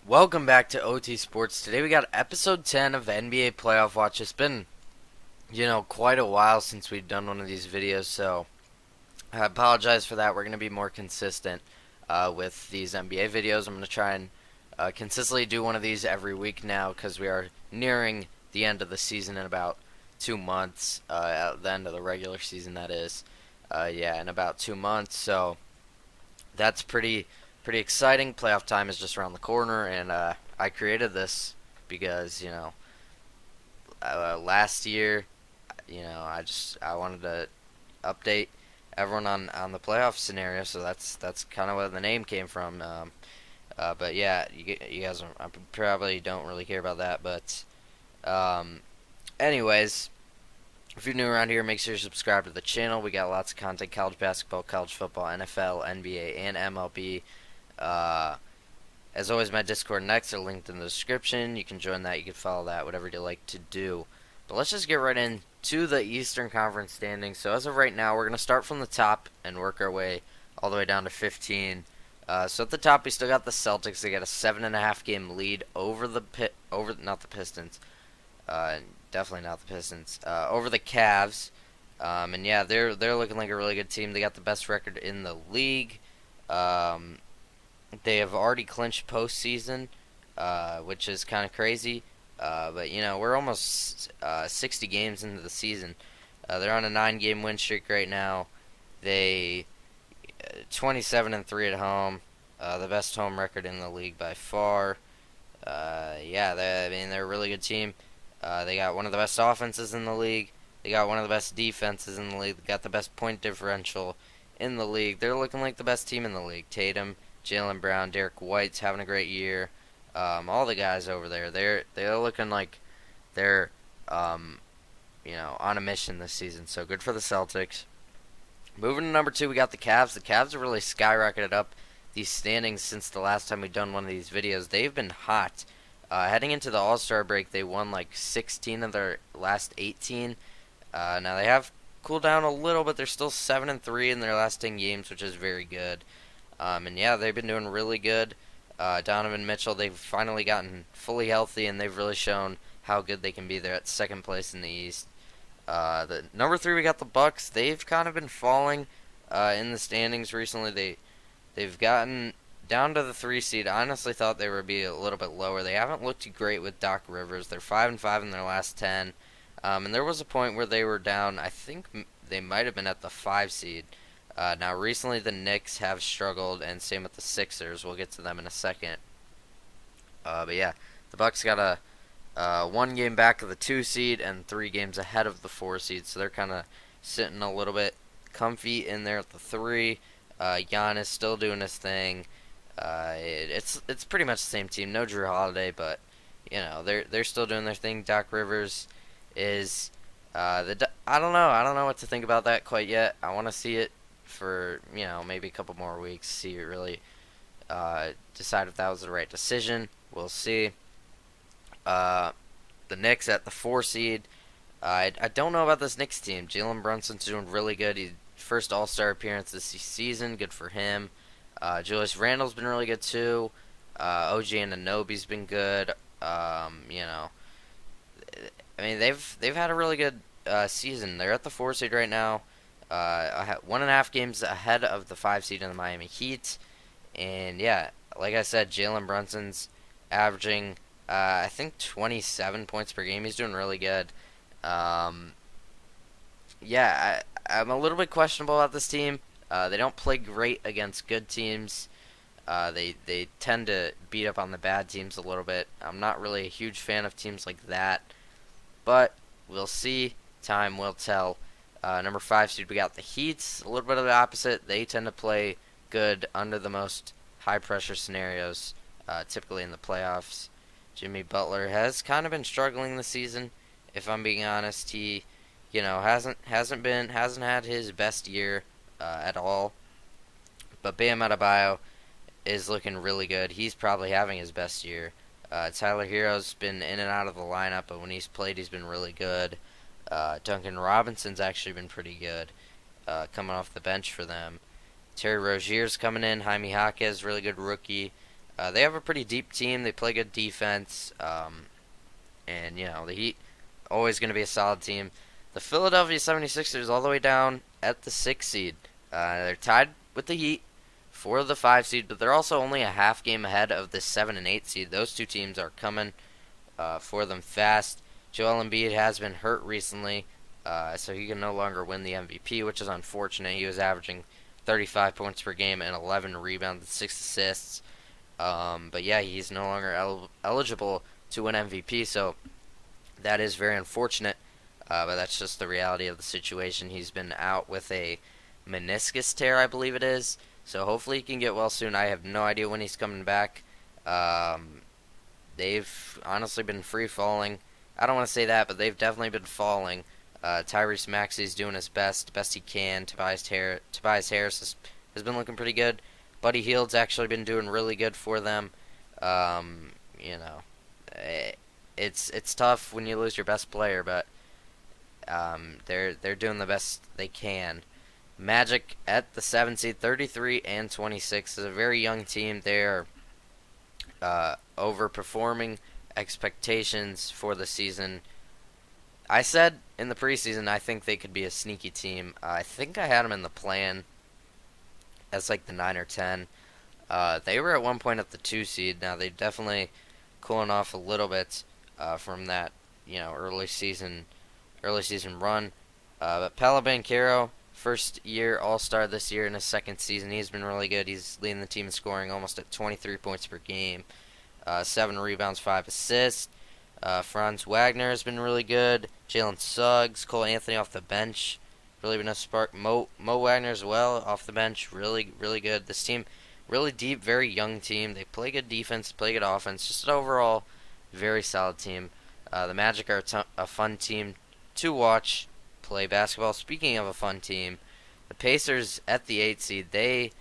Welcome back to OT Sports. Today we got episode 10 of the NBA Playoff Watch. It's been, quite a while since we've done one of these videos, so I apologize for that. We're going to be more consistent with these NBA videos. I'm going to try and consistently do one of these every week now because we are nearing the end of the season in about 2 months, at the end of the regular season, that is. In about 2 months, so that's pretty exciting. Playoff time is just around the corner, and I created this because last year, I wanted to update everyone on the playoff scenario, so that's kind of where the name came from. But yeah, you guys probably don't really care about that, but um, anyways. If you're new around here, make sure you subscribe to the channel. We got lots of content: college basketball, college football, NFL, NBA, and MLB. Uh, as always, my Discord and X are linked in the description. You can join that. You can follow that. Whatever you like to do. But let's just get right into the Eastern Conference standings. So as of right now, we're gonna start from the top and work our way all the way down to 15. So at the top, we still got the Celtics. They got a 7.5 game lead over not the Pistons. Uh, Definitely not the Pistons. Over the Cavs. And yeah, they're looking like a really good team. They got the best record in the league. Um, they have already clinched postseason, which is kind of crazy. But we're almost 60 games into the season. They're on a 9-game win streak right now. They 27-3 at home, the best home record in the league by far. They're a really good team. They got one of the best offenses in the league. They got one of the best defenses in the league. They got the best point differential in the league. They're looking like the best team in the league. Tatum, Jaylen Brown, Derek White's having a great year. All the guys over there, they're looking like they're on a mission this season. So good for the Celtics. Moving to number two, we got the Cavs. The Cavs have really skyrocketed up these standings since the last time we've done one of these videos. They've been hot. Heading into the All-Star break, they won like 16 of their last 18. Now they have cooled down a little, but they're still 7-3 in their last 10 games, which is very good. And yeah, they've been doing really good. Donovan Mitchell, they've finally gotten fully healthy, and they've really shown how good they can be. They're at second place in the East. The number three, we got the Bucks. They've kind of been falling in the standings recently. They've gotten down to the 3 seed. I honestly thought they would be a little bit lower. They haven't looked great with Doc Rivers. They're 5-5 in their last 10. And there was a point where they were down. I think they might have been at the 5 seed. Now recently the Knicks have struggled, and same with the Sixers. We'll get to them in a second. But yeah, the Bucks got a 1 game back of the 2 seed and 3 games ahead of the 4 seed. So they're kind of sitting a little bit comfy in there at the 3. Giannis still doing his thing. It's pretty much the same team. No Drew Holiday, but they're still doing their thing. Doc Rivers is I don't know. I don't know what to think about that quite yet. I want to see it for maybe a couple more weeks. See it really decide if that was the right decision. We'll see. Uh, the Knicks at the 4 seed. I don't know about this Knicks team. Jalen Brunson's doing really good. He first All Star appearance this season. Good for him. Julius Randle's been really good too. OG Anunoby's been good. I mean they've had a really good season. They're at the 4 seed right now. 1.5 games ahead of the 5 seed in the Miami Heat. And yeah, like I said, Jalen Brunson's averaging I think 27 points per game. He's doing really good. Um, I'm a little bit questionable about this team. They don't play great against good teams. They tend to beat up on the bad teams a little bit. I'm not really a huge fan of teams like that, but we'll see. Time will tell. Number 5 seed, we got the Heat. A little bit of the opposite. They tend to play good under the most high pressure scenarios, typically in the playoffs. Jimmy Butler has kind of been struggling this season. If I'm being honest, he, hasn't had his best year at all. But Bam Adebayo is looking really good. He's probably having his best year. Tyler Hero's been in and out of the lineup, but when he's played, he's been really good. Duncan Robinson's actually been pretty good, coming off the bench for them. Terry Rozier's coming in. Jaime Jaquez, really good rookie. They have a pretty deep team. They play good defense. And, the Heat, always going to be a solid team. The Philadelphia 76ers, all the way down at the 6th seed. They're tied with the Heat for the 5 seed, but they're also only a half game ahead of the 7 and 8 seed. Those two teams are coming for them fast. Joel Embiid has been hurt recently, so he can no longer win the MVP, which is unfortunate. He was averaging 35 points per game and 11 rebounds and 6 assists. But yeah, he's no longer eligible to win MVP, so that is very unfortunate. But that's just the reality of the situation. He's been out with a meniscus tear, I believe it is. So hopefully he can get well soon. I have no idea when he's coming back. They've honestly been free falling. I don't want to say that, but they've definitely been falling. Tyrese Maxey's doing his best he can. Tobias Harris has been looking pretty good. Buddy Hield's actually been doing really good for them. You know, it's tough when you lose your best player, but they're doing the best they can. Magic at the 7 seed, 33 and 26 is a very young team. They're overperforming expectations for the season. I said in the preseason I think they could be a sneaky team. I think I had them in the plan as like the 9 or 10. They were at one point at the 2 seed. Now they definitely cooling off a little bit from that early season run. But Paolo Banchero, first year All-Star this year in his second season, he's been really good. He's leading the team in scoring almost at 23 points per game, 7 rebounds, 5 assists. Franz Wagner has been really good. Jalen Suggs, Cole Anthony off the bench, really been a spark. Mo Wagner as well off the bench, really good. This team, really deep, very young team. They play good defense, play good offense. Just an overall very solid team. The Magic are a fun team to watch play basketball. Speaking of a fun team, the Pacers at the 8 seed, they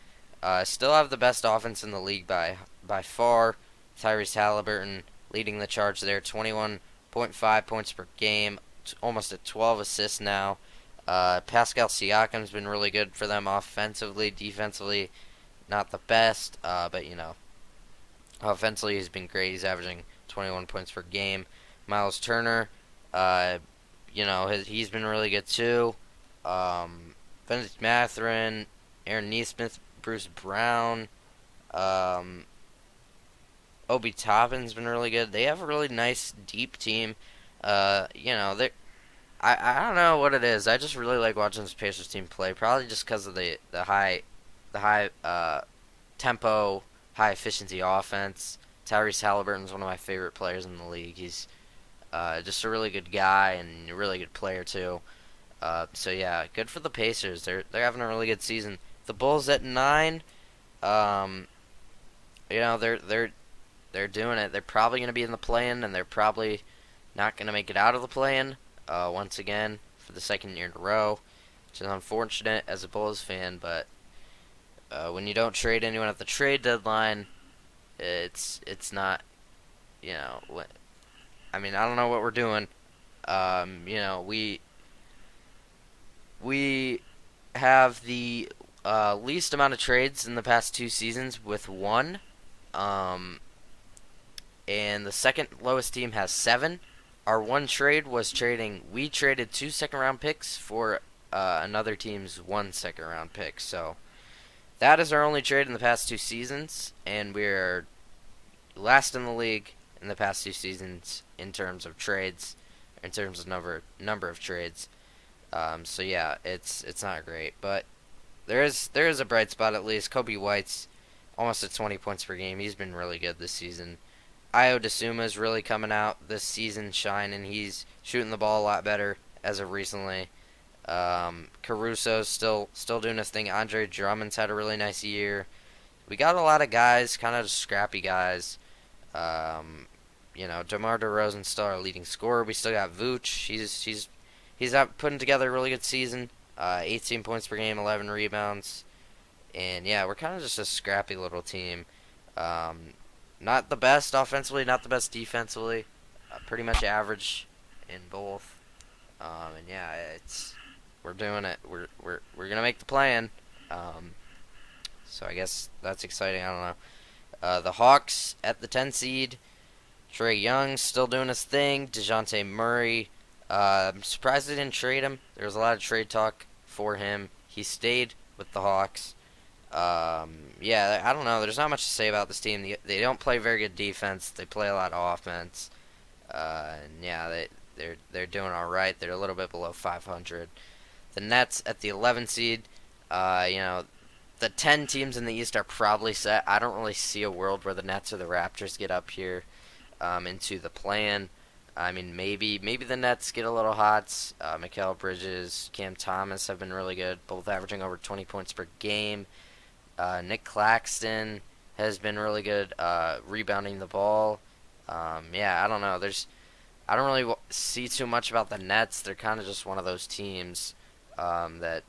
still have the best offense in the league by far. Tyrese Halliburton leading the charge there, 21.5 points per game, almost at 12 assists now. Pascal Siakam's been really good for them offensively. Defensively, not the best, but offensively he's been great. He's averaging 21 points per game. Miles Turner, he's been really good too. Bennett Mathurin, Aaron Nesmith, Bruce Brown, Obi Toppin's been really good. They have a really nice, deep team. They I don't know what it is. I just really like watching this Pacers team play. Probably just because of the high tempo, high efficiency offense. Tyrese Halliburton's one of my favorite players in the league. He's just a really good guy and a really good player too. So yeah, good for the Pacers. They're having a really good season. The Bulls at 9. They're doing it. They're probably going to be in the play-in, and they're probably not going to make it out of the play-in once again for the second year in a row, which is unfortunate as a Bulls fan. But when you don't trade anyone at the trade deadline, it's not. I don't know what we're doing. We have the least amount of trades in the past 2 seasons with 1. And the second lowest team has 7. Our one trade was we traded 2 second-round picks for another team's 1 second-round pick. So that is our only trade in the past 2 seasons, and we're last in the league in the past 2 seasons in terms of trades, in terms of number of trades. So yeah, it's not great, but there is a bright spot at least. Kobe White's almost at 20 points per game. He's been really good this season. Ayo Dosunmu's really coming out this season, shining. He's shooting the ball a lot better as of recently. Caruso's still doing his thing. Andre Drummond's had a really nice year. We got a lot of guys, kind of scrappy guys. DeMar DeRozan's still our leading scorer. We still got Vooch. He's out putting together a really good season. 18 points per game, 11 rebounds. And yeah, we're kind of just a scrappy little team. Not the best offensively, not the best defensively. Pretty much average in both. And yeah, we're doing it. We're gonna make the plan. So I guess that's exciting. I don't The Hawks at the 10 seed. Trae Young still doing his thing. DeJounte Murray. I'm surprised they didn't trade him. There was a lot of trade talk for him. He stayed with the Hawks. Yeah, I don't know. There's not much to say about this team. They don't play very good defense. They play a lot of offense. And yeah, they're doing all right. They're a little bit below 500. The Nets at the 11 seed. You know, the 10 teams in the East are probably set. I don't really see a world where the Nets or the Raptors get up here into the plan. I mean, maybe the Nets get a little hot. Mikal Bridges, Cam Thomas have been really good, both averaging over 20 points per game. Nick Claxton has been really good rebounding the ball. Yeah, I don't know. I don't really see too much about the Nets. They're kind of just one of those teams that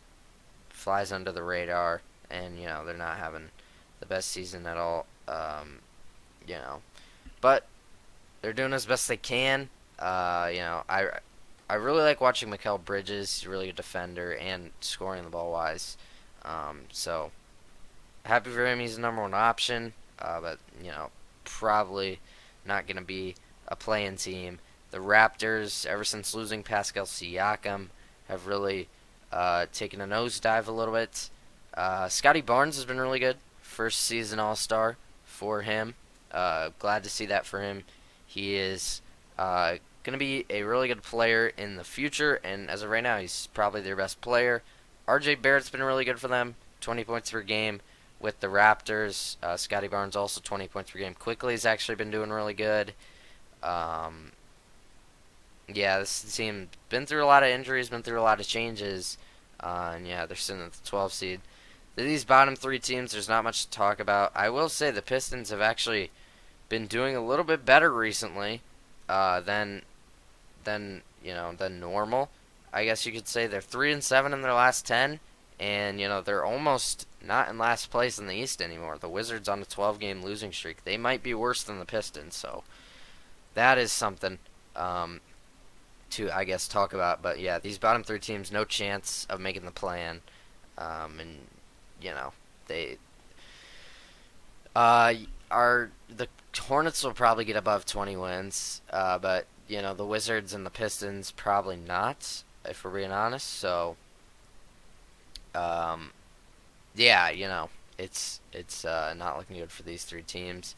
flies under the radar, and you know they're not having the best season at all. You know, but they're doing as best they can. You know, I really like watching Mikal Bridges. He's a really good defender and scoring the ball wise. So happy for him. He's the number one option. But you know, probably not going to be a play-in team. The Raptors, ever since losing Pascal Siakam, have really taken a nosedive a little bit. Scotty Barnes has been really good. First season All-Star for him. Glad to see that for him. He is going to be a really good player in the future, and as of right now, he's probably their best player. RJ Barrett's been really good for them, 20 points per game with the Raptors. Scotty Barnes also 20 points per game. Quickly's actually been doing really good. Yeah, this team been through a lot of injuries, been through a lot of changes, and yeah, they're sitting at the 12 seed. These bottom three teams, there's not much to talk about. I will say the Pistons have actually been doing a little bit better recently than normal. I guess you could say they're 3-7 in their last 10, and you know they're almost not in last place in the East anymore. The Wizards on a 12-game losing streak. They might be worse than the Pistons, so that is something to I guess talk about. But yeah, these bottom three teams, no chance of making the play-in, and you know they are the Hornets will probably get above 20 wins, but you know the Wizards and the Pistons probably not, if we're being honest. So, yeah, you know it's not looking good for these three teams.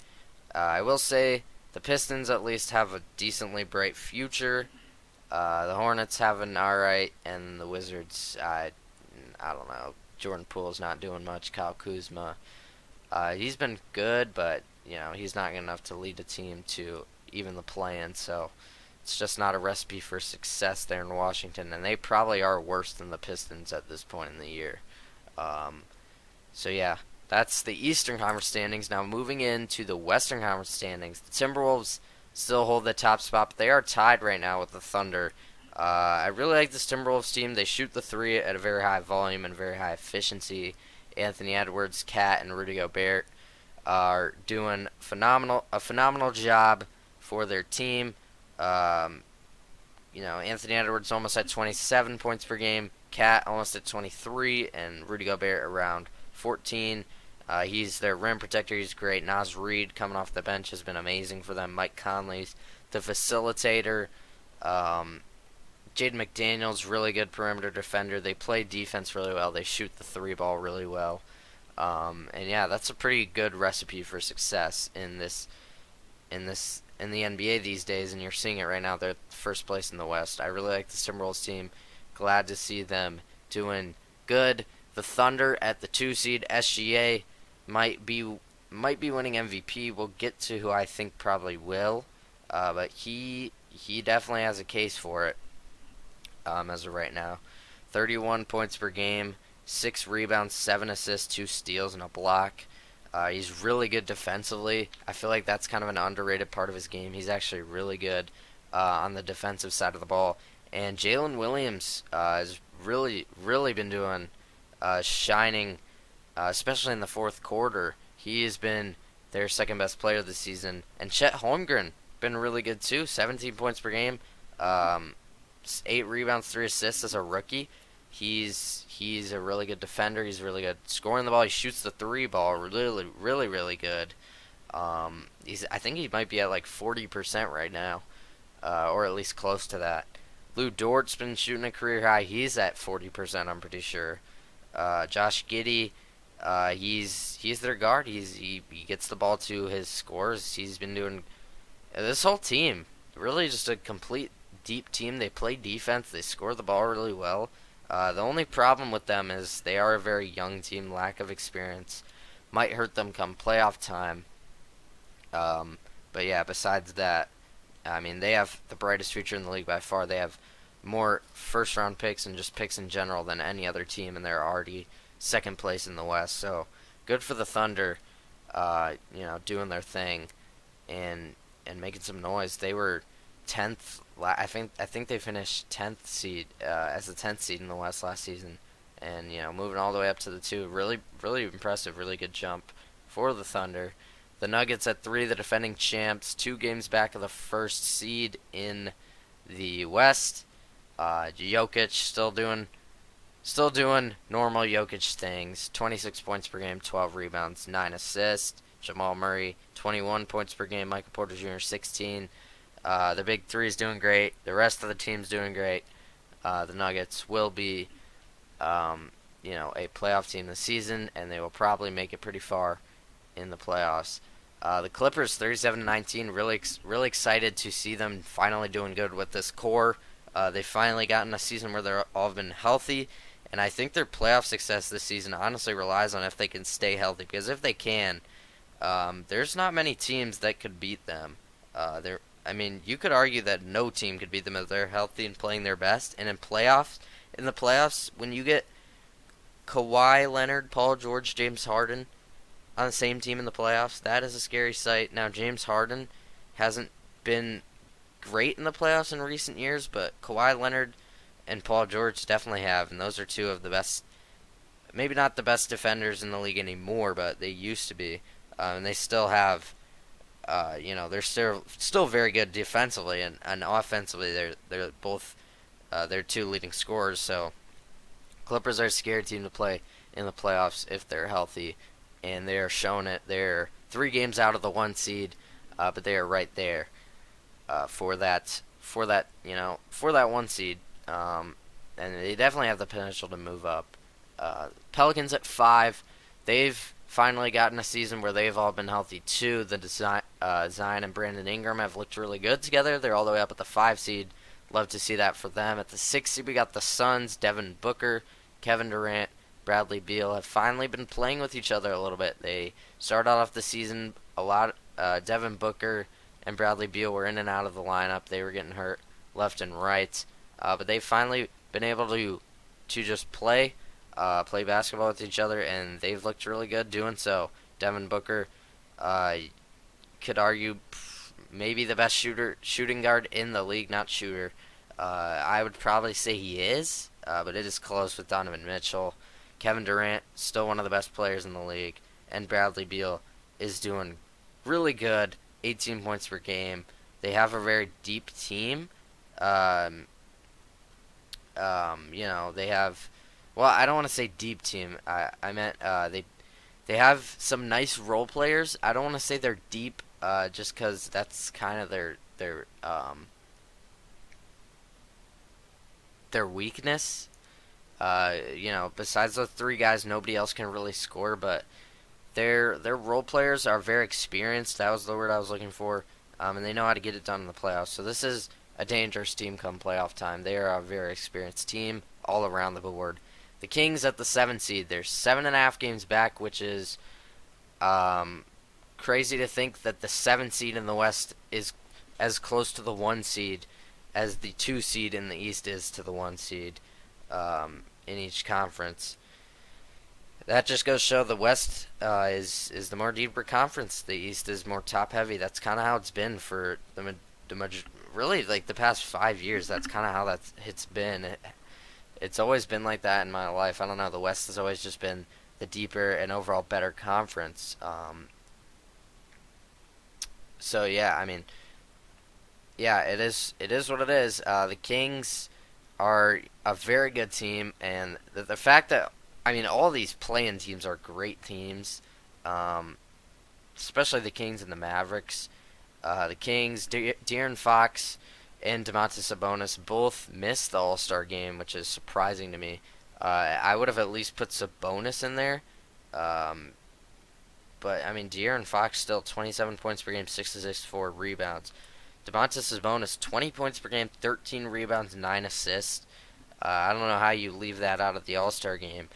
I will say the Pistons at least have a decently bright future. The Hornets have an alright, and the Wizards, I don't know. Jordan Poole's not doing much. Kyle Kuzma, he's been good, but you know he's not good enough to lead the team to even the play-in. So it's just not a recipe for success there in Washington, and they probably are worse than the Pistons at this point in the year. So yeah, that's the Eastern Conference standings. Now moving into the Western Conference standings, the Timberwolves still hold the top spot, but they are tied right now with the Thunder. I really like this Timberwolves team. They shoot the three at a very high volume and very high efficiency. Anthony Edwards, Cat, and Rudy Gobert are doing a phenomenal job for their team. You know, Anthony Edwards almost at 27 points per game, Cat almost at 23, and Rudy Gobert around 14. He's their rim protector. He's great. Naz Reid coming off the bench has been amazing for them. Mike Conley's the facilitator. Jaden McDaniels, really good perimeter defender. They play defense really well. They shoot the three ball really well. And yeah, that's a pretty good recipe for success in the NBA these days, and you're seeing it right now. They're first place in the West. I really like the Timberwolves team. Glad to see them doing good. The Thunder at the 2 seed, SGA might be winning MVP. We'll get to who I think probably will, but he definitely has a case for it. As of right now, 31 points per game, 6 rebounds, 7 assists, 2 steals, and a block. He's really good defensively. I feel like that's kind of an underrated part of his game. He's actually really good on the defensive side of the ball. And Jalen Williams has really been doing shining, especially in the fourth quarter. He has been their second best player this season. And Chet Holmgren been really good too, 17 points per game, 8 rebounds, 3 assists as a rookie. He's a really good defender. He's really good scoring the ball. He shoots the three ball really good. I think he might be at like 40% right now, or at least close to that. Lou Dort's been shooting a career high. He's at 40%, I'm pretty sure. Josh Giddey, he's their guard. He gets the ball to his scores. He's been doing this whole team really just a complete deep team. They play defense. They score the ball really well. The only problem with them is they are a very young team. Lack of experience might hurt them come playoff time. But yeah, besides that, I mean, they have the brightest future in the league by far. They have more first round picks and just picks in general than any other team, and they're already second place in the West. So good for the Thunder, doing their thing and making some noise. They were 10th. I think they finished 10th seed as the 10th seed in the West last season, and moving all the way up to the 2. Really, really impressive. Really good jump for the Thunder. The Nuggets at 3, the defending champs, 2 games back of the first seed in the West. Jokic still doing normal Jokic things. 26 points per game, 12 rebounds, 9 assists. Jamal Murray, 21 points per game. Michael Porter Jr., 16. The big three is doing great. The rest of the team's doing great. The Nuggets will be, a playoff team this season, and they will probably make it pretty far in the playoffs. The Clippers, 37-19, really excited to see them finally doing good with this core. They finally gotten a season where they're all been healthy, and I think their playoff success this season honestly relies on if they can stay healthy. Because if they can, there's not many teams that could beat them. You could argue that no team could beat them if they're healthy and playing their best. And in the playoffs, when you get Kawhi Leonard, Paul George, James Harden on the same team in the playoffs, that is a scary sight. Now, James Harden hasn't been great in the playoffs in recent years, but Kawhi Leonard and Paul George definitely have, and those are 2 of the best, maybe not the best defenders in the league anymore, but they used to be, and they still have, they're still very good defensively, and offensively they're both their 2 leading scorers. So Clippers are a scary team to play in the playoffs if they're healthy, and they are showing it. They're 3 games out of the 1 seed, but they are right there for that 1 seed, and they definitely have the potential to move up. Pelicans at 5, they've finally gotten a season where they've all been healthy too. Zion and Brandon Ingram have looked really good together. They're all the way up at the 5 seed. Love to see that for them. At the 6 seed, we got the Suns. Devin Booker, Kevin Durant, Bradley Beal have finally been playing with each other a little bit. They started off the season a lot. Devin Booker and Bradley Beal were in and out of the lineup. They were getting hurt left and right, but they've finally been able to just play basketball with each other, and they've looked really good doing so. Devin Booker, could argue maybe the best shooting guard in the league, not shooter. I would probably say he is, but it is close with Donovan Mitchell. Kevin Durant, still one of the best players in the league, and Bradley Beal is doing really good, 18 points per game. They have a very deep team. They have, well, I don't want to say deep team. I meant they have some nice role players. I don't want to say they're deep, just because that's kind of their weakness. Besides those 3 guys, nobody else can really score, but their role players are very experienced. That was the word I was looking for, and they know how to get it done in the playoffs. So this is a dangerous team come playoff time. They are a very experienced team all around the board. The Kings at the 7 seed. They're 7.5 games back, which is crazy to think that the 7 seed in the West is as close to the 1 seed as the 2 seed in the East is to the 1 seed in each conference. That just goes to show the West is the more deeper conference. The East is more top heavy. That's kind of how it's been for really like the past 5 years. That's kind of how it's been. It's always been like that in my life. I don't know. The West has always just been the deeper and overall better conference. So yeah, it is what it is. The Kings are a very good team, and the fact that all these play-in teams are great teams. especially the Kings and the Mavericks. The Kings, De'Aaron Fox and Domantas Sabonis both missed the All-Star game, which is surprising to me. I would have at least put Sabonis in there. Um, but, I mean, De'Aaron Fox still 27 points per game, 6 assists, 4 rebounds. Domantas Sabonis, 20 points per game, 13 rebounds, 9 assists. I don't know how you leave that out of the All-Star game.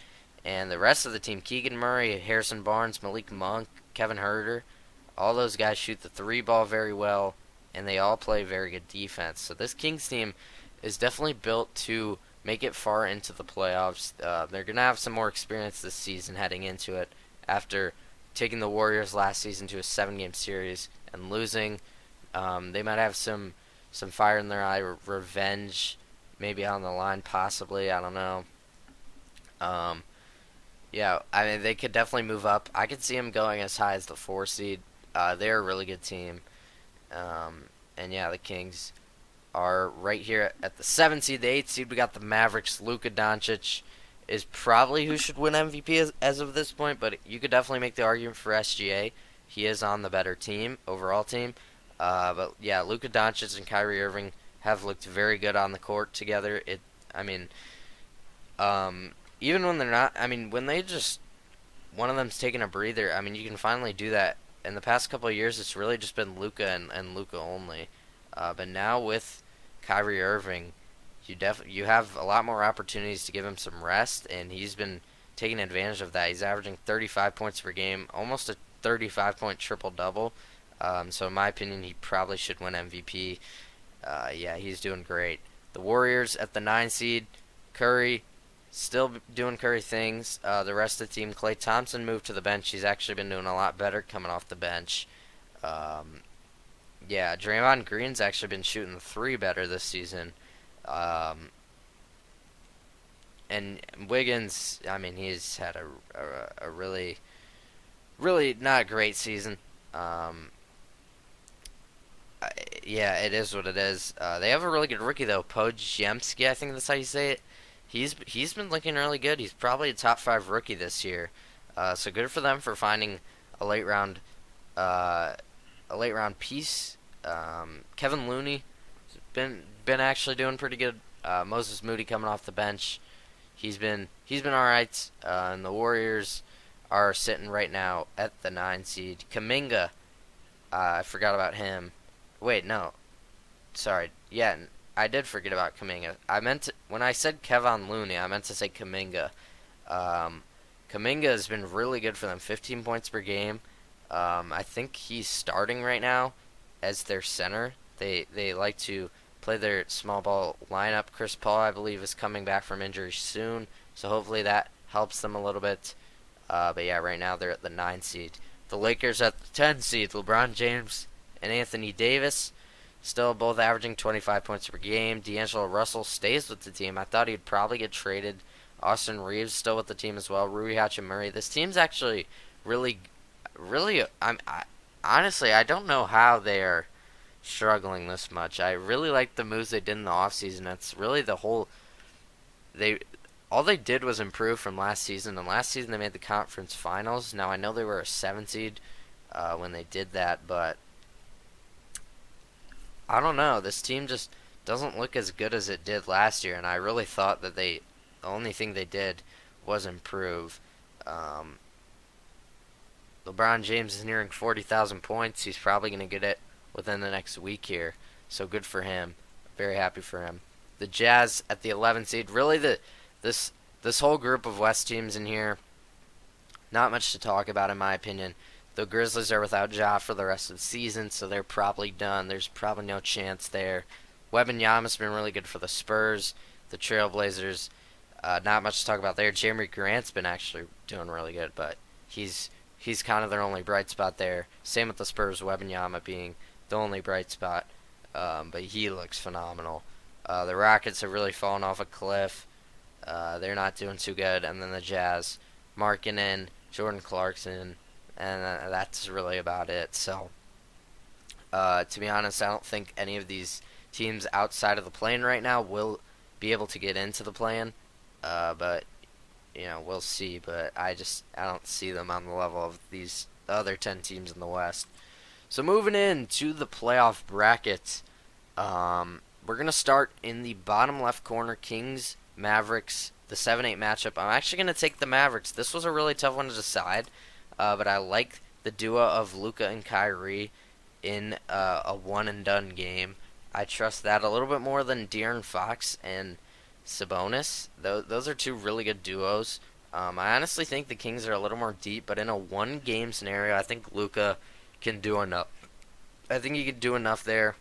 And the rest of the team, Keegan Murray, Harrison Barnes, Malik Monk, Kevin Huerter, all those guys shoot the three ball very well, and they all play very good defense. So this Kings team is definitely built to make it far into the playoffs. They're going to have some more experience this season heading into it after taking the Warriors last season to a 7-game series and losing. They might have some fire in their eye, revenge maybe on the line, possibly. I don't know. Yeah, I mean, they could definitely move up. I could see them going as high as the 4 seed. They're a really good team. And yeah, the Kings are right here at the 7 seed. The 8 seed, we got the Mavericks. Luka Doncic is probably who should win MVP as of this point, but you could definitely make the argument for SGA. He is on the better team, overall team. But yeah, Luka Doncic and Kyrie Irving have looked very good on the court together. I mean, even when they're not, I mean, when they just, one of them's taking a breather, I mean, you can finally do that. In the past couple of years, it's really just been Luka and Luka only. But now with Kyrie Irving, you have a lot more opportunities to give him some rest, and he's been taking advantage of that. He's averaging 35 points per game, almost a 35-point triple-double. So in my opinion, he probably should win MVP. Yeah, he's doing great. The Warriors at the 9 seed, Curry, still doing Curry things. The rest of the team, Klay Thompson moved to the bench. He's actually been doing a lot better coming off the bench. Yeah, Draymond Green's actually been shooting the 3 better this season. And Wiggins, I mean, he's had a really, really not great season. Yeah, it is what it is. They have a really good rookie though, Podziemski, I think that's how you say it. He's been looking really good. He's probably a top 5 rookie this year. So good for them for finding a late round piece. Kevin Looney been actually doing pretty good. Moses Moody coming off the bench. He's been all right. And the Warriors are sitting right now at the 9 seed. Kuminga, I forgot about him. Wait, no. Sorry. Yeah, I did forget about Kuminga. When I said Kevon Looney, I meant to say Kuminga. Kuminga has been really good for them. 15 points per game. I think he's starting right now as their center. They like to play their small ball lineup. Chris Paul, I believe, is coming back from injury soon, so hopefully that helps them a little bit. But yeah, right now they're at the 9 seed. The Lakers at the 10 seed. LeBron James and Anthony Davis still both averaging 25 points per game. D'Angelo Russell stays with the team. I thought he'd probably get traded. Austin Reeves still with the team as well. Rui Hachimura. This team's actually really, really. Honestly, I don't know how they are struggling this much. I really like the moves they did in the offseason. That's really the whole. All they did was improve from last season, and last season they made the conference finals. Now I know they were a 7 seed when they did that, but I don't know. This team just doesn't look as good as it did last year, and I really thought that the only thing they did was improve. LeBron James is nearing 40,000 points. He's probably going to get it within the next week here, so good for him. Very happy for him. The Jazz at the 11 seed. Really, this whole group of West teams in here, not much to talk about in my opinion. The Grizzlies are without Ja for the rest of the season, so they're probably done. There's probably no chance there. Wembanyama's been really good for the Spurs. The Trailblazers, not much to talk about there. Jeremy Grant's been actually doing really good, but he's kind of their only bright spot there. Same with the Spurs, Wembanyama being the only bright spot, but he looks phenomenal. The Rockets have really fallen off a cliff. They're not doing too good. And then the Jazz, Markkanen, Jordan Clarkson, and that's really about it. So, to be honest, I don't think any of these teams outside of the play-in right now will be able to get into the play-in. But we'll see. But I don't see them on the level of these the other 10 teams in the West. So moving in to the playoff brackets, we're going to start in the bottom left corner, Kings, Mavericks, the 7-8 matchup. I'm actually going to take the Mavericks. This was a really tough one to decide, but I like the duo of Luka and Kyrie in a one-and-done game. I trust that a little bit more than De'Aaron Fox and Sabonis. Those are two really good duos. I honestly think the Kings are a little more deep, but in a one-game scenario, I think Luka can do enough. I think he can do enough there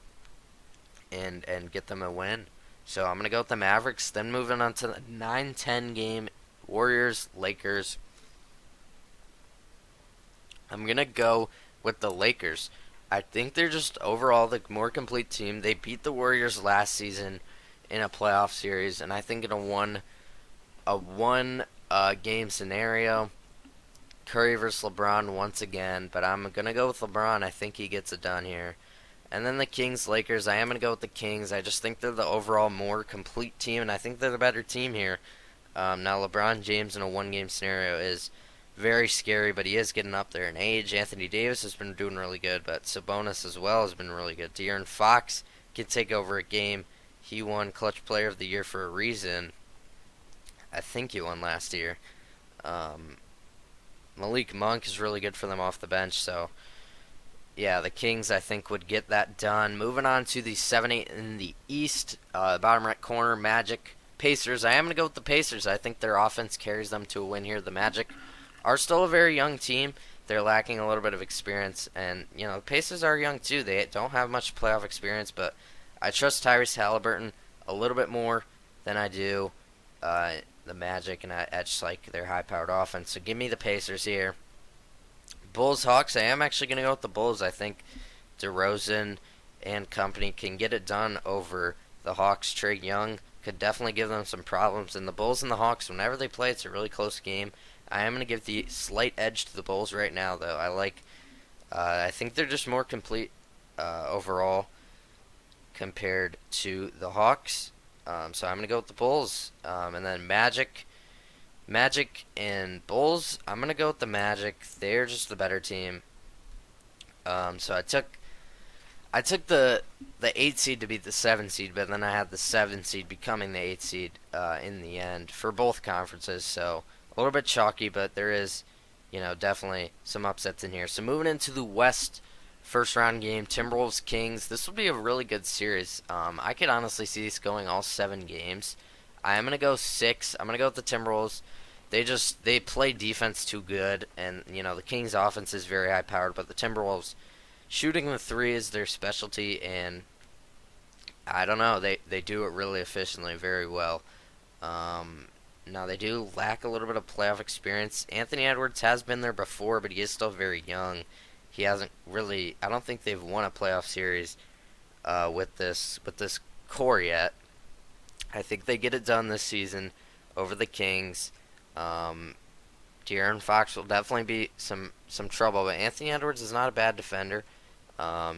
and get them a win. So I'm going to go with the Mavericks. Then moving on to the 9-10 game, Warriors-Lakers. I'm going to go with the Lakers. I think they're just overall the more complete team. They beat the Warriors last season in a playoff series, and I think in a one game scenario, Curry versus LeBron once again, but I'm going to go with LeBron. I think he gets it done here. And then the Kings-Lakers, I am going to go with the Kings. I just think they're the overall more complete team, and I think they're the better team here. Now, LeBron James in a one-game scenario is very scary, but he is getting up there in age. Anthony Davis has been doing really good, but Sabonis as well has been really good. De'Aaron Fox can take over a game. He won Clutch Player of the Year for a reason. I think he won last year. Malik Monk is really good for them off the bench, so yeah, the Kings I think would get that done. Moving on to the 7-8 in the East, bottom right corner, Magic, Pacers. I am going to go with the Pacers. I think their offense carries them to a win here. The Magic are still a very young team. They're lacking a little bit of experience, and the Pacers are young too. They don't have much playoff experience, but I trust Tyrese Halliburton a little bit more than I do the Magic, and I just like their high-powered offense. So give me the Pacers here. Bulls-Hawks, I am actually going to go with the Bulls. I think DeRozan and company can get it done over the Hawks. Trae Young could definitely give them some problems. And the Bulls and the Hawks, whenever they play, it's a really close game. I am going to give the slight edge to the Bulls right now, though. I think they're just more complete overall compared to the Hawks. So I'm going to go with the Bulls. And then Magic and Bulls, I'm going to go with the Magic. They're just the better team. So I took the 8 seed to beat the 7 seed, but then I had the 7 seed becoming the 8 seed in the end for both conferences. So a little bit chalky, but there is, definitely some upsets in here. So moving into the West first round game, Timberwolves Kings. This will be a really good series. I could honestly see this going all 7 games. I am going to go 6. I'm going to go with the Timberwolves. They play defense too good, and the Kings offense is very high powered, but the Timberwolves shooting the 3 is their specialty, and I don't know, they do it really efficiently, very well. Now they do lack a little bit of playoff experience. Anthony Edwards has been there before, but he is still very young. He hasn't really. I don't think they've won a playoff series with this core yet. I think they get it done this season over the Kings. De'Aaron Fox will definitely be some trouble, but Anthony Edwards is not a bad defender.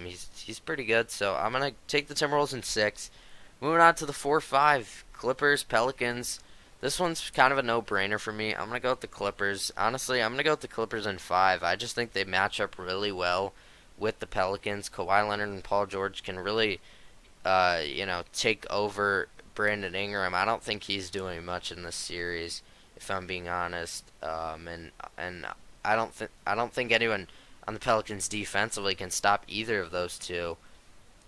He's pretty good, so I'm gonna take the Timberwolves in 6. Moving on to the 4-5 Clippers Pelicans. This one's kind of a no-brainer for me. I'm gonna go with the Clippers. Honestly, I'm gonna go with the Clippers in 5. I just think they match up really well with the Pelicans. Kawhi Leonard and Paul George can really, take over Brandon Ingram. I don't think he's doing much in this series, if I'm being honest. And I don't think anyone on the Pelicans defensively can stop either of those two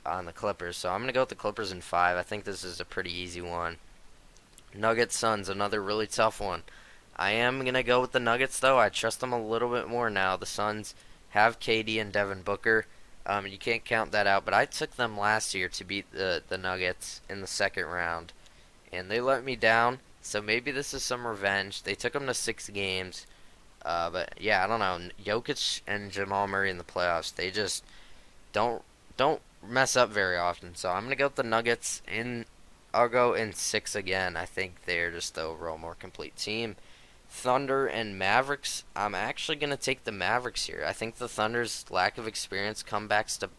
on the Clippers. So I'm gonna go with the Clippers in 5. I think this is a pretty easy one. Nuggets Suns, another really tough one. I am going to go with the Nuggets, though. I trust them a little bit more now. The Suns have KD and Devin Booker. You can't count that out, but I took them last year to beat the Nuggets in the second round, and they let me down, so maybe this is some revenge. They took them to 6 games, but yeah, I don't know. Jokic and Jamal Murray in the playoffs, they just don't mess up very often, so I'm going to go with the Nuggets I'll go in 6 again. I think they're just the overall more complete team. Thunder and Mavericks. I'm actually going to take the Mavericks here. I think the Thunder's lack of experience comes back to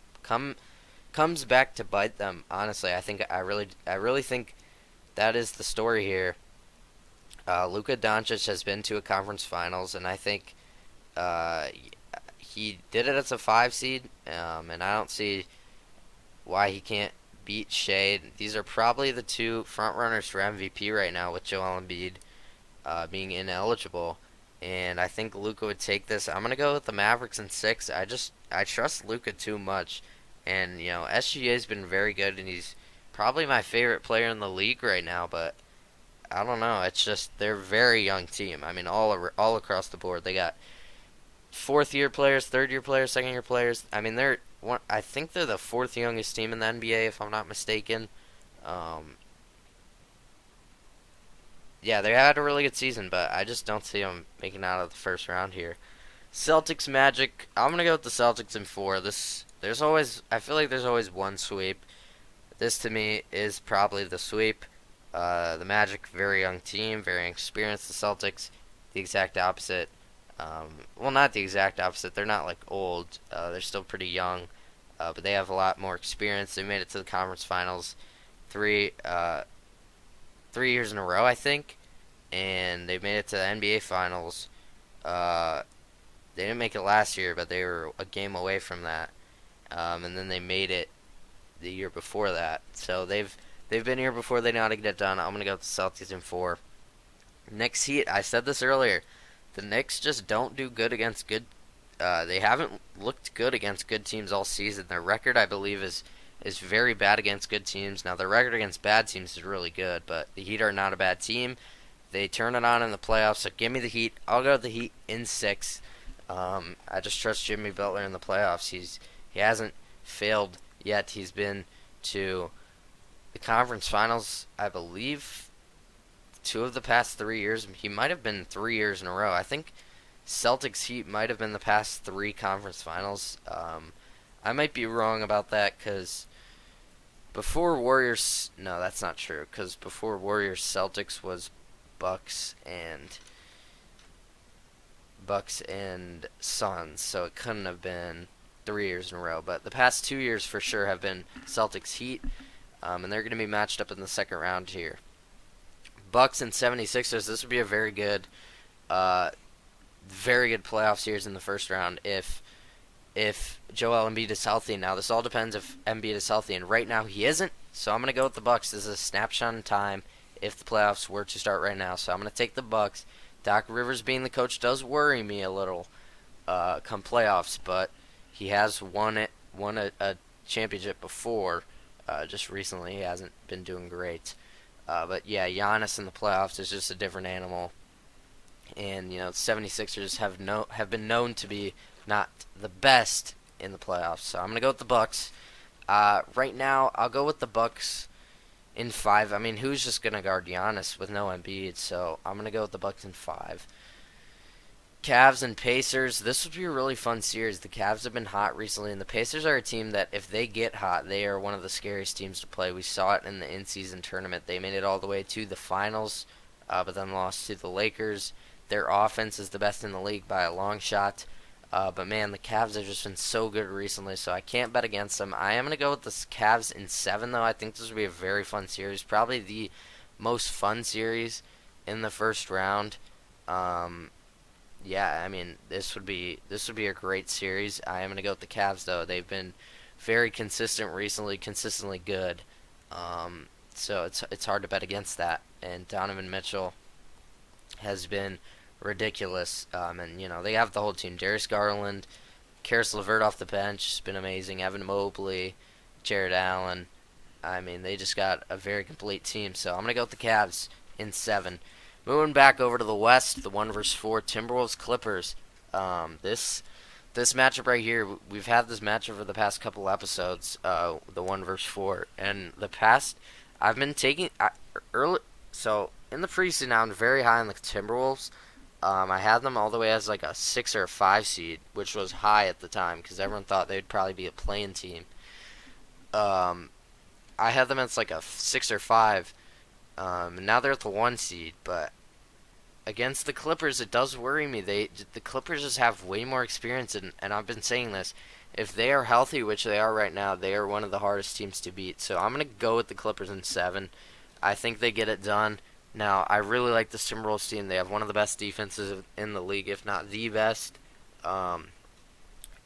bite them. Honestly, I really think that is the story here. Luka Doncic has been to a conference finals, and I think he did it as a 5 seed, and I don't see why he can't beat Shea. These are probably the two front runners for MVP right now, with Joel Embiid being ineligible. And I think Luka would take this. I'm gonna go with the Mavericks in 6. I trust Luka too much, and SGA's been very good, and he's probably my favorite player in the league right now. But I don't know. It's just they're a very young team. I mean, all across the board. They got fourth year players, third year players, second year players. I mean, they're one. I think they're the fourth youngest team in the NBA, if I'm not mistaken. Um, yeah, they had a really good season, but I just don't see them making out of the first round here. Celtics Magic. I'm gonna go with the Celtics in 4. I feel like there's always one sweep. This to me is probably the sweep. The Magic, very young team, very experienced. The Celtics, the exact opposite. Well, not the exact opposite. They're not like old. They're still pretty young, but they have a lot more experience. They made it to the conference finals three 3 years in a row, I think, and they made it to the NBA finals. Uh, they didn't make it last year, but they were a game away from that. And then they made it the year before that. So they've been here before. They know how to get it done. I'm gonna go with the Celtics in 4. Knicks Heat. I said this earlier. The Knicks just don't do good against good. They haven't looked good against good teams all season. Their record, I believe, is very bad against good teams. Now their record against bad teams is really good, but the Heat are not a bad team. They turn it on in the playoffs. So give me the Heat. I'll go with the Heat in 6. I just trust Jimmy Butler in the playoffs. He hasn't failed yet. He's been to the conference finals, I believe, 2 of the past 3 years. He might have been 3 years in a row. I think Celtics Heat might have been the past 3 conference finals. I might be wrong about that because before Warriors, no, that's not true. Because before Warriors, Celtics was Bucks and Suns, so it couldn't have been 3 years in a row. But the past 2 years for sure have been Celtics Heat, and they're going to be matched up in the second round here. Bucks and 76ers. This would be a very good playoff series in the first round if Joel Embiid is healthy. Now this all depends if Embiid is healthy, and right now he isn't. So I'm gonna go with the Bucks. This is a snapshot in time if the playoffs were to start right now. So I'm gonna take the Bucks. Doc Rivers being the coach does worry me a little come playoffs, but he has won a championship before. Just recently, he hasn't been doing great. But yeah, Giannis in the playoffs is just a different animal. And the 76ers have been known to be not the best in the playoffs. So I'm gonna go with the Bucks. Right now, I'll go with the Bucks in 5. I mean, who's just gonna guard Giannis with no Embiid? So I'm gonna go with the Bucks in 5. Cavs and Pacers. This would be a really fun series. The Cavs have been hot recently, and the Pacers are a team that, if they get hot, they are one of the scariest teams to play. We saw it in the in-season tournament. They made it all the way to the finals, but then lost to the Lakers. Their offense is the best in the league by a long shot. But man, the Cavs have just been so good recently, so I can't bet against them. I am going to go with the Cavs in 7, though. I think this will be a very fun series. Probably the most fun series in the first round. Yeah, I mean, this would be a great series. I am going to go with the Cavs, though. They've been very consistent recently, consistently good. So it's hard to bet against that. And Donovan Mitchell has been ridiculous. And they have the whole team: Darius Garland, Karis LeVert off the bench has been amazing. Evan Mobley, Jared Allen. I mean, they just got a very complete team. So I'm gonna go with the Cavs in 7. Moving back over to the West, the 1 versus 4 Timberwolves Clippers. This matchup right here, we've had this matchup for the past couple episodes. The 1 versus 4, and the past I've been taking early. So in the preseason, I'm very high on the Timberwolves. I had them all the way as like a 6 or a 5 seed, which was high at the time because everyone thought they'd probably be a play-in team. I had them as like a 6 or 5. And now they're at the 1 seed, but against the Clippers, it does worry me. The Clippers just have way more experience, and I've been saying this. If they are healthy, which they are right now, they are one of the hardest teams to beat. So I'm going to go with the Clippers in 7. I think they get it done. Now, I really like this Timberwolves team. They have one of the best defenses in the league, if not the best.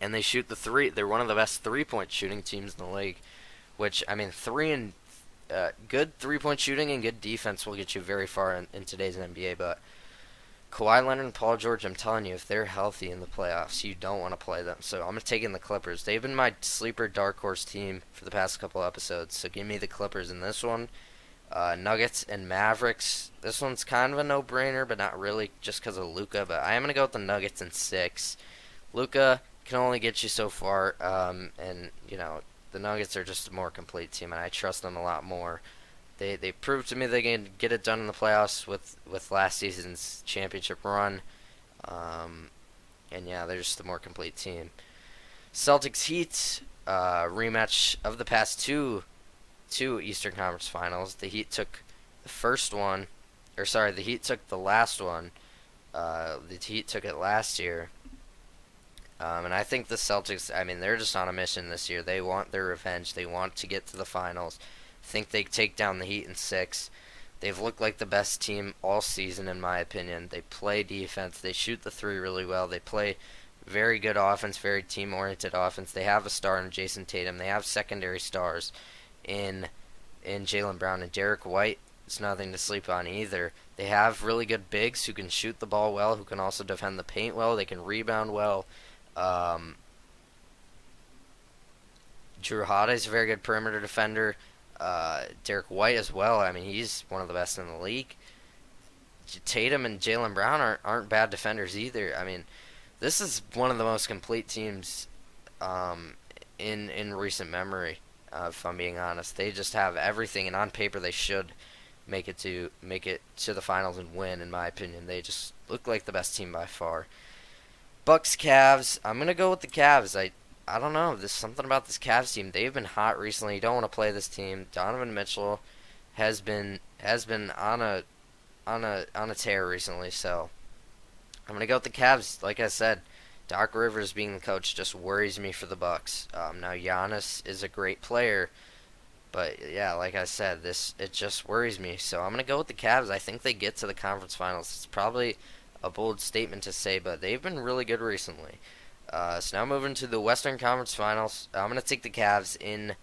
and they shoot the three. They're one of the best 3-point shooting teams in the league. Which, I mean, good 3-point shooting and good defense will get you very far in today's NBA. But Kawhi Leonard and Paul George, I'm telling you, if they're healthy in the playoffs, you don't want to play them. So I'm taking the Clippers. They've been my sleeper dark horse team for the past couple episodes. So give me the Clippers in this one. Nuggets and Mavericks. This one's kind of a no-brainer, but not really, just because of Luka. But I am going to go with the Nuggets in 6. Luka can only get you so far, and the Nuggets are just a more complete team, and I trust them a lot more. They proved to me they can get it done in the playoffs with last season's championship run, and yeah, they're just a more complete team. Celtics Heat, rematch of the past two Eastern Conference Finals. The Heat took the first one, the Heat took the last one. The Heat took it last year. And I think the Celtics, I mean, they're just on a mission this year. They want their revenge. They want to get to the finals. I think they take down the Heat in 6. They've looked like the best team all season, in my opinion. They play defense. They shoot the three really well. They play very good offense, very team-oriented offense. They have a star in Jason Tatum. They have secondary stars in Jaylen Brown and Derek White. It's nothing to sleep on either. They have really good bigs who can shoot the ball well, who can also defend the paint well. They can rebound well. Jrue Holiday is a very good perimeter defender. Derek White as well. I mean, he's one of the best in the league. Tatum and Jaylen Brown aren't bad defenders either. I mean, this is one of the most complete teams in recent memory. If I'm being honest, they just have everything, and on paper they should make it to the finals and win. In my opinion, they just look like the best team by far. Bucks Cavs. I'm gonna go with the Cavs. I don't know. There's something about this Cavs team. They've been hot recently. You don't want to play this team. Donovan Mitchell has been on a tear recently. So I'm gonna go with the Cavs. Like I said, Doc Rivers being the coach just worries me for the Bucks. Now Giannis is a great player, but yeah, like I said, it just worries me. So I'm gonna go with the Cavs. I think they get to the conference finals. It's probably a bold statement to say, but they've been really good recently. So now moving to the Western Conference Finals, I'm going to take the Cavs in.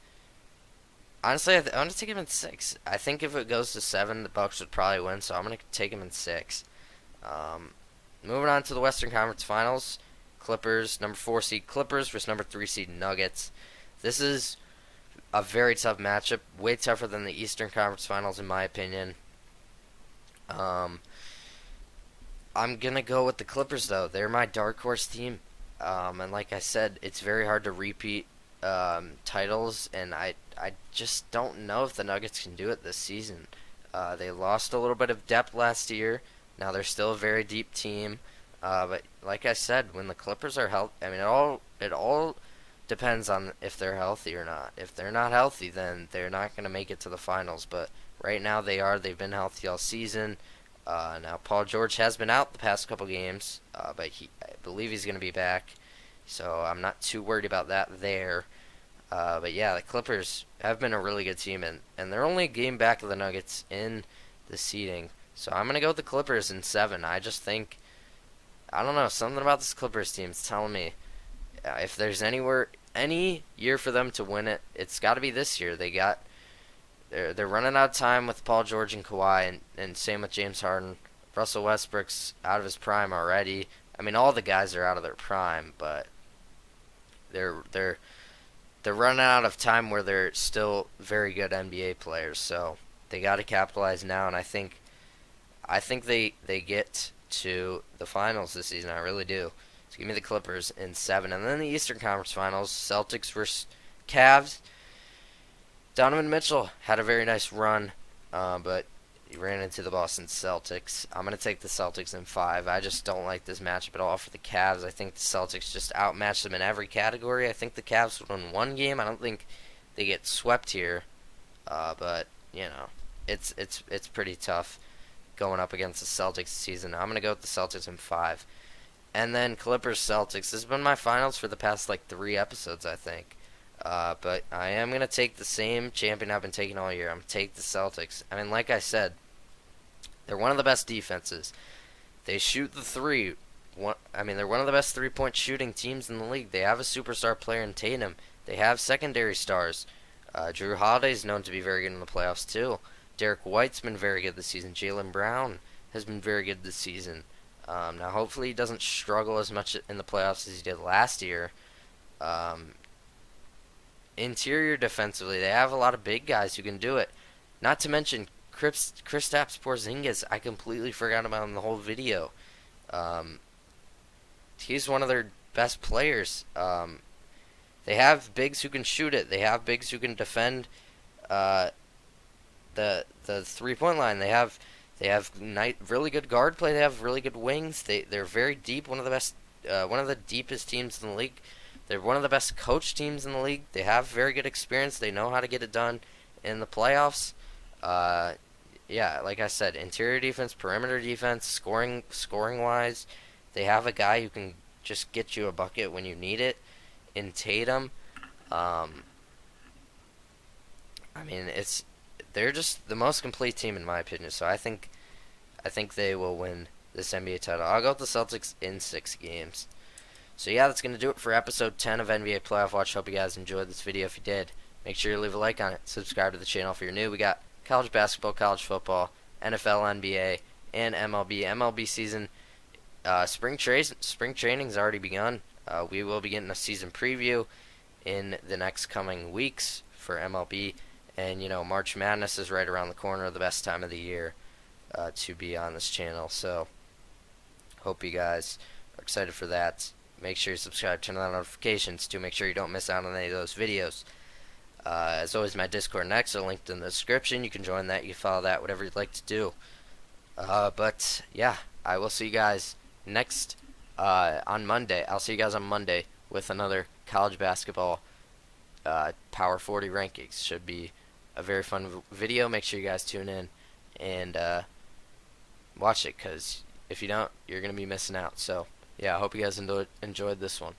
Honestly, I'm going to take them in 6. I think if it goes to 7, the Bucks would probably win, so I'm going to take them in 6. Moving on to the Western Conference Finals, Clippers, number 4 seed Clippers versus number 3 seed Nuggets. This is a very tough matchup, way tougher than the Eastern Conference Finals in my opinion. I'm going to go with the Clippers, though. They're my dark horse team. And like I said, it's very hard to repeat titles, and I just don't know if the Nuggets can do it this season. They lost a little bit of depth last year. Now they're still a very deep team. But like I said, when the Clippers are healthy, I mean, it all depends on if they're healthy or not. If they're not healthy, then they're not going to make it to the finals. But right now they are. They've been healthy all season. Now Paul George has been out the past couple games, but I believe he's going to be back, so I'm not too worried about that there. But yeah, the Clippers have been a really good team, and they're only a game back of the Nuggets in the seeding. So I'm going to go with the Clippers in 7. I just think, I don't know, something about this Clippers team is telling me if there's any year for them to win it, it's got to be this year. They're running out of time with Paul George and Kawhi, and same with James Harden. Russell Westbrook's out of his prime already. I mean, all the guys are out of their prime, but they're running out of time where they're still very good NBA players. So they got to capitalize now, and I think they get to the finals this season. I really do. So give me the Clippers in 7, and then the Eastern Conference Finals: Celtics versus Cavs. Donovan Mitchell had a very nice run, but he ran into the Boston Celtics. I'm going to take the Celtics in 5. I just don't like this matchup at all for the Cavs. I think the Celtics just outmatch them in every category. I think the Cavs would win one game. I don't think they get swept here, but it's pretty tough going up against the Celtics this season. I'm going to go with the Celtics in 5. And then Clippers Celtics. This has been my finals for the past 3 episodes, I think. But I am going to take the same champion I've been taking all year. I'm going to take the Celtics. I mean, like I said, they're one of the best defenses. They shoot the 3 they're one of the best three-point shooting teams in the league. They have a superstar player in Tatum. They have secondary stars. Drew Holiday is known to be very good in the playoffs too. Derek White's been very good this season. Jaylen Brown has been very good this season. Now, hopefully, he doesn't struggle as much in the playoffs as he did last year. Um, Interior defensively, they have a lot of big guys who can do it. Not to mention Kristaps Porzingis. I completely forgot about him in the whole video. Um, he's one of their best players. They have bigs who can shoot it. They have bigs who can defend uh, the 3-point line. They have really good guard play. They have really good wings. They're very deep. One of the deepest teams in the league. They're one of the best coach teams in the league. They have very good experience. They know how to get it done in the playoffs. Yeah, like I said, interior defense, perimeter defense, scoring wise, they have a guy who can just get you a bucket when you need it in Tatum. Um, they're just the most complete team in my opinion. So I think they will win this NBA title. I'll go with the Celtics in 6 games. So yeah, that's gonna do it for episode 10 of NBA Playoff Watch. Hope you guys enjoyed this video. If you did, make sure you leave a like on it. Subscribe to the channel if you're new. We got college basketball, college football, NFL, NBA, and MLB. MLB season, spring training's already begun. We will be getting a season preview in the next coming weeks for MLB. And, March Madness is right around the corner, the best time of the year to be on this channel. So, hope you guys are excited for that. Make sure you subscribe, turn on notifications to make sure you don't miss out on any of those videos. As always, my Discord next are linked in the description. You can join that, you can follow that, whatever you'd like to do. But, yeah, I will see you guys next on Monday. I'll see you guys on Monday with another college basketball Power 40 rankings. Should be a very fun video. Make sure you guys tune in and watch it, because if you don't, you're going to be missing out. So, yeah, I hope you guys enjoyed this one.